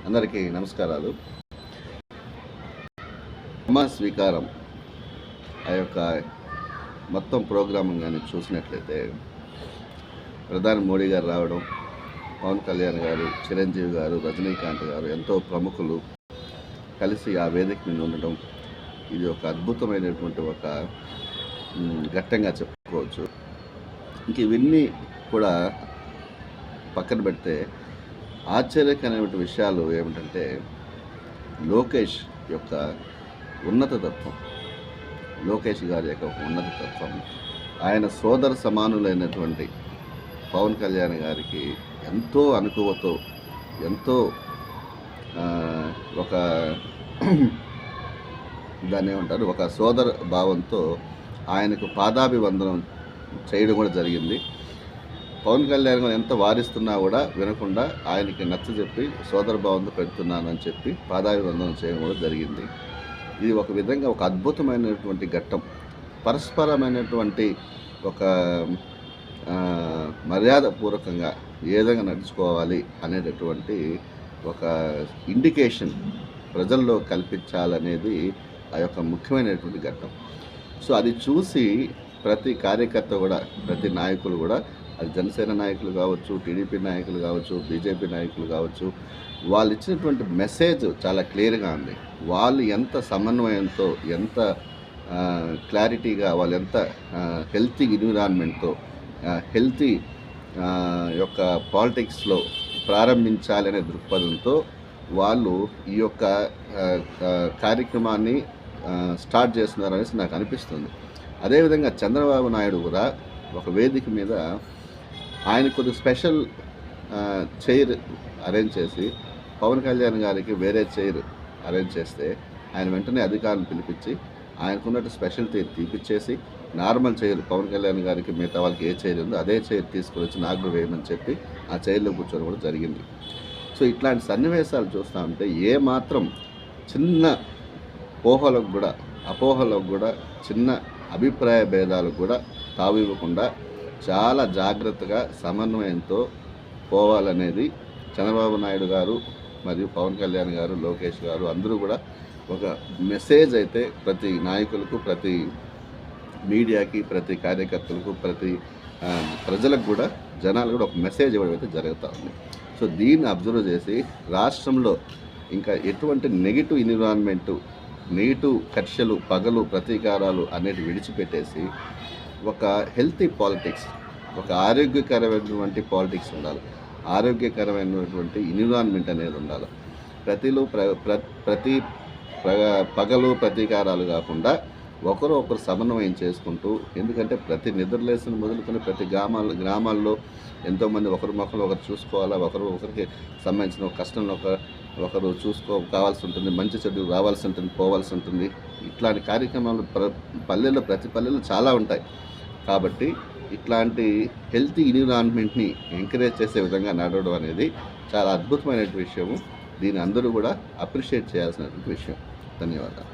అందరికీ నమస్కారాలు. అమ్మ స్వీకారం ఆ యొక్క మొత్తం ప్రోగ్రామ్ కానీ చూసినట్లయితే ప్రధాని మోడీ గారు రావడం, పవన్ కళ్యాణ్ గారు, చిరంజీవి గారు, రజనీకాంత్ గారు, ఎంతో ప్రముఖులు కలిసి ఆ వేదిక మీద ఉండడం, ఇది ఒక అద్భుతమైనటువంటి ఒక ఘట్టంగా చెప్పుకోవచ్చు. ఇంక ఇవన్నీ కూడా పక్కన పెడితే ఆశ్చర్యకరమైన విషయాలు ఏమిటంటే లోకేష్ యొక్క ఉన్నత తత్వం, లోకేష్ గారి యొక్క ఉన్నత తత్వం, ఆయన సోదర సమానులైనటువంటి పవన్ కళ్యాణ్ గారికి ఎంతో అనుకువతో, ఎంతో ఒక దాన్ని ఏమంటారు, ఒక సోదర భావంతో ఆయనకు పాదాభివందనం చేయడం కూడా జరిగింది. పవన్ కళ్యాణ్ గారు ఎంత వారిస్తున్నా కూడా వినకుండా ఆయనకి నచ్చజెప్పి సోదర భావంతో పెడుతున్నానని చెప్పి పాదాభివందనం చేయడం కూడా జరిగింది. ఇది ఒక విధంగా ఒక అద్భుతమైనటువంటి ఘట్టం. పరస్పరమైనటువంటి ఒక మర్యాదపూర్వకంగా ఏ విధంగా నడుచుకోవాలి అనేటటువంటి ఒక ఇండికేషన్ ప్రజల్లో కల్పించాలనేది ఆ యొక్క ముఖ్యమైనటువంటి ఘట్టం. సో అది చూసి ప్రతి కార్యకర్త కూడా, ప్రతి నాయకులు కూడా, అది జనసేన నాయకులు కావచ్చు, టీడీపీ నాయకులు కావచ్చు, బీజేపీ నాయకులు కావచ్చు, వాళ్ళు ఇచ్చినటువంటి మెసేజ్ చాలా క్లియర్గా ఉంది. వాళ్ళు ఎంత సమన్వయంతో, ఎంత క్లారిటీగా, వాళ్ళు ఎంత హెల్తీ ఎన్విరాన్మెంట్తో, హెల్తీ యొక్క పాలిటిక్స్లో ప్రారంభించాలనే దృక్పథంతో వాళ్ళు ఈ యొక్క కార్యక్రమాన్ని స్టార్ట్ చేస్తున్నారనేసి నాకు అనిపిస్తుంది. అదేవిధంగా చంద్రబాబు నాయుడు కూడా ఒక వేదిక మీద ఆయన కొద్దిగా స్పెషల్ చైర్ అరేంజ్ చేసి, పవన్ కళ్యాణ్ గారికి వేరే చైర్ అరేంజ్ చేస్తే ఆయన వెంటనే అధికారులను పిలిపించి ఆయనకున్నట్టు స్పెషల్ చైర్ తీపిచ్చేసి నార్మల్ చైర్ పవన్ కళ్యాణ్ గారికి మిగతా వాళ్ళకి ఏ చైర్ ఉందో అదే చైర్ తీసుకొని వచ్చి నాకు వేయమని చెప్పి ఆ చైర్లో కూర్చొని కూడా జరిగింది. సో ఇట్లాంటి సన్నివేశాలు చూస్తూ ఉంటే ఏ మాత్రం చిన్న పోహలకు కూడా, అపోహలకు కూడా, చిన్న అభిప్రాయ భేదాలకు కూడా తావివ్వకుండా చాలా జాగ్రత్తగా సమన్వయంతో పోవాలనేది చంద్రబాబు నాయుడు గారు మరియు పవన్ కళ్యాణ్ గారు, లోకేష్ గారు అందరూ కూడా ఒక మెసేజ్ అయితే ప్రతి నాయకులకు, ప్రతి మీడియాకి, ప్రతి కార్యకర్తలకు, ప్రతి ప్రజలకు కూడా, జనాలు కూడా ఒక మెసేజ్ ఇవ్వడం అయితే జరుగుతూ ఉంది. సో దీన్ని అబ్జర్వ్ చేసి రాష్ట్రంలో ఇంకా ఎటువంటి నెగిటివ్ ఎన్విరాన్మెంటు, నెగిటివ్ కక్షలు, పగలు, ప్రతీకారాలు అనేటి విడిచిపెట్టేసి ఒక హెల్తీ పాలిటిక్స్, ఒక ఆరోగ్యకరమైనటువంటి పాలిటిక్స్ ఉండాలి, ఆరోగ్యకరమైనటువంటి ఎన్విరాన్మెంట్ అనేది ఉండాలి. ప్రతి పగలు, ప్రతీకారాలు కాకుండా ఒకరు సమన్వయం చేసుకుంటూ, ఎందుకంటే ప్రతి నిద్రలేసిన మొదలుకొని ప్రతి గ్రామాల్లో ఎంతోమంది ఒకరు చూసుకోవాలా, ఒకరికి సంబంధించిన ఒక కష్టంలో ఒకరు కావాల్సి ఉంటుంది, మంచి చెడు రావాల్సి ఉంటుంది, పోవాల్సి ఉంటుంది. ఇట్లాంటి కార్యక్రమాలు పల్లెల్లో, ప్రతి పల్లెల్లో చాలా ఉంటాయి. కాబట్టి ఇట్లాంటి హెల్తీ ఎన్విరాన్మెంట్ని ఎంకరేజ్ చేసే విధంగా నడవడం అనేది చాలా అద్భుతమైనటువంటి విషయము. దీన్ని అందరూ కూడా అప్రిషియేట్ చేయాల్సినటువంటి విషయం. ధన్యవాదాలు.